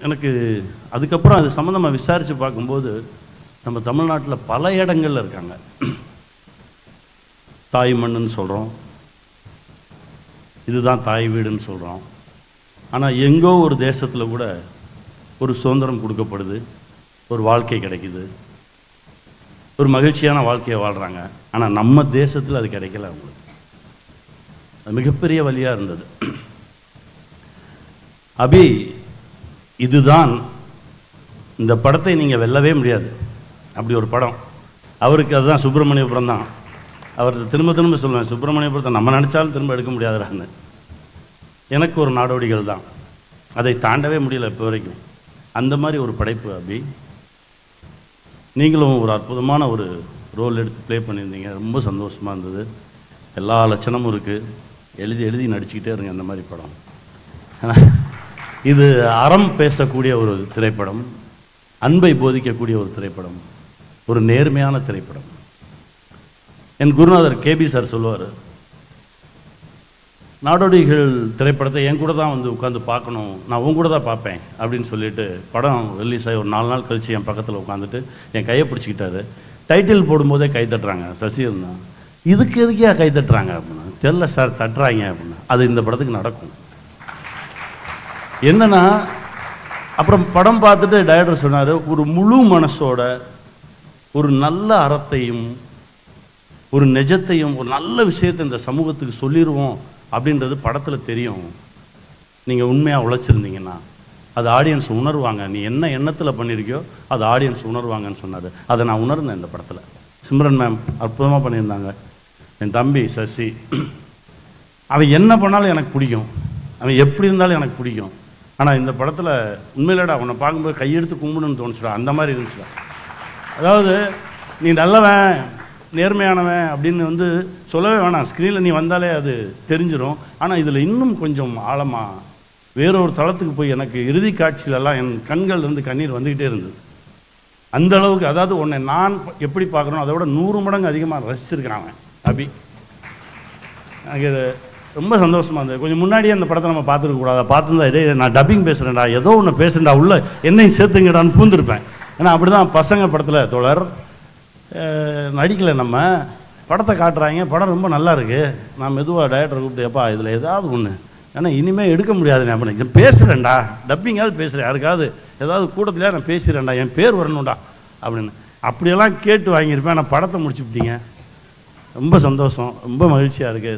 எனக்கு அதுக்கப்புறம் அது சம்மந்தமாக விசாரித்து பார்க்கும்போது நம்ம தமிழ்நாட்டில் பல இடங்கள்ல இருக்காங்க. தாய் மண்ணுன்னு சொல்கிறோம், இதுதான் தாய் வீடுன்னு சொல்கிறோம். ஆனால் எங்கோ ஒரு தேசத்தில் கூட ஒரு சுதந்திரம் கொடுக்கப்படுது, ஒரு வாழ்க்கை கிடைக்குது, ஒரு மகிழ்ச்சியான வாழ்க்கையை வாழ்கிறாங்க. ஆனால் நம்ம தேசத்தில் அது கிடைக்கல அவங்களுக்கு. அது மிகப்பெரிய வழியாக இருந்தது. அபி, இதுதான் இந்த படத்தை நீங்கள் வெல்லவே முடியாது. அப்படி ஒரு படம் அவருக்கு. அதுதான் சுப்பிரமணியபுரம் தான். அவர் திரும்ப திரும்ப சொல்லுவேன், சுப்பிரமணியபுரத்தை நம்ம நினச்சாலும் திரும்ப எடுக்க முடியாதுறான்னு. எனக்கு ஒரு நாடோடிகள் தான், அதை தாண்டவே முடியல இப்போ வரைக்கும். அந்த மாதிரி ஒரு படைப்பு அபி. நீங்களும் ஒரு அற்புதமான ஒரு ரோல் எடுத்து ப்ளே பண்ணியிருந்தீங்க. ரொம்ப சந்தோஷமாக இருந்தது. எல்லா லட்சணமும் இருக்குது. எழுதி எழுதி நடிச்சுக்கிட்டே இருங்க அந்த மாதிரி படம். இது அறம் பேசக்கூடிய ஒரு திரைப்படம், அன்பை போதிக்கக்கூடிய ஒரு திரைப்படம், ஒரு நேர்மையான திரைப்படம். என் குருநாதர் கேபி சார் சொல்லுவார், நாடோடிகள் திரைப்படத்தை என் கூட தான் வந்து உட்காந்து பார்க்கணும், நான் உன் கூட தான் பார்ப்பேன் அப்படின்னு சொல்லிட்டு படம் ரிலீஸ் ஆகி ஒரு 4 நாள் கழித்து என் பக்கத்தில் உட்காந்துட்டு என் கையை பிடிச்சிக்கிட்டாரு. டைட்டில் போடும்போதே கை தட்டுறாங்க. சசிகன் தான், இதுக்கு எதுக்கே கை தட்டுறாங்க அப்படின்னா, தெரியல சார் தட்டுறாங்க அப்படின்னா. அது இந்த படத்துக்கு நடக்கும். என்னன்னா, அப்புறம் படம் பார்த்துட்டு டைரக்டர் சொன்னார், ஒரு முழு மனசோட ஒரு நல்ல அறத்தையும் ஒரு நிஜத்தையும் ஒரு நல்ல விஷயத்தை இந்த சமூகத்துக்கு சொல்லிடுவோம் அப்படின்றது படத்தில் தெரியும். நீங்கள் உண்மையாக உழைச்சிருந்தீங்கன்னா அது ஆடியன்ஸ் உணர்வாங்க. நீ என்ன எண்ணத்தில் பண்ணியிருக்கியோ அது ஆடியன்ஸ் உணர்வாங்கன்னு சொன்னார். அதை நான் உணர்ந்தேன் இந்த படத்தில். சிம்ரன் மேம் அற்புதமாக பண்ணியிருந்தாங்க. என் தம்பி சசி, அவன் என்ன பண்ணாலும் எனக்கு பிடிக்கும், அவன் எப்படி இருந்தாலும் எனக்கு பிடிக்கும். ஆனால் இந்த படத்தில் உண்மையிலடா அவனை பார்க்கும்போது கையெடுத்து கும்பிடுன்னு தோணுச்சுடா, அந்த மாதிரி இருந்துச்சுடா. அதாவது நீ நல்லவன் நேர்மையானவன் அப்படின்னு வந்து சொல்லவே வேணாம், ஸ்க்ரீனில் நீ வந்தாலே அது தெரிஞ்சிடும். ஆனால் இதில் இன்னும் கொஞ்சம் ஆழமாக வேறொரு தளத்துக்கு போய் எனக்கு இறுதி காட்சியிலெல்லாம் என் கண்கள் இருந்து கண்ணீர் வந்துக்கிட்டே இருந்தது. அந்த அளவுக்கு, அதாவது உன்னை நான் எப்படி பார்க்குறோம் அதை விட 100 மடங்கு அதிகமாக ரசிச்சிருக்கிறான் அவன் அபி. எனக்கு ரொம்ப சந்தோஷமாக இருந்தது. கொஞ்சம் முன்னாடியே அந்த படத்தை நம்ம பார்த்துருக்கக்கூடாது. பார்த்துருந்தா இதே நான் டப்பிங் பேசுகிறேன்டா, ஏதோ ஒன்று பேசுகிறேன்டா, உள்ள என்னையும் சேர்த்துங்கடான்னு பூந்துருப்பேன். ஏன்னா அப்படி தான் பசங்க படத்தில் தோழர் நடிக்கலை. நம்ம படத்தை காட்டுறாங்க, படம் ரொம்ப நல்லா இருக்குது. நான் மெதுவாக டைரக்டரை கூப்பிட்டு, எப்பா இதில் ஏதாவது ஒன்று, ஏன்னா இனிமேல் எடுக்க முடியாதுண்ணே அப்படின்னு. பேசுகிறேன்டா, டப்பிங்காவது பேசுகிறேன், யாருக்காவது ஏதாவது கூட்டத்திலே நான் பேசுகிறேன்டா, என் பேர் வரணும்டா அப்படின்னு. அப்படியெல்லாம் கேட்டு வாங்கியிருப்பேன். நான் படத்தை முடிச்சுப்பிட்டீங்க. ரொம்ப சந்தோஷம், ரொம்ப மகிழ்ச்சியாக இருக்குது.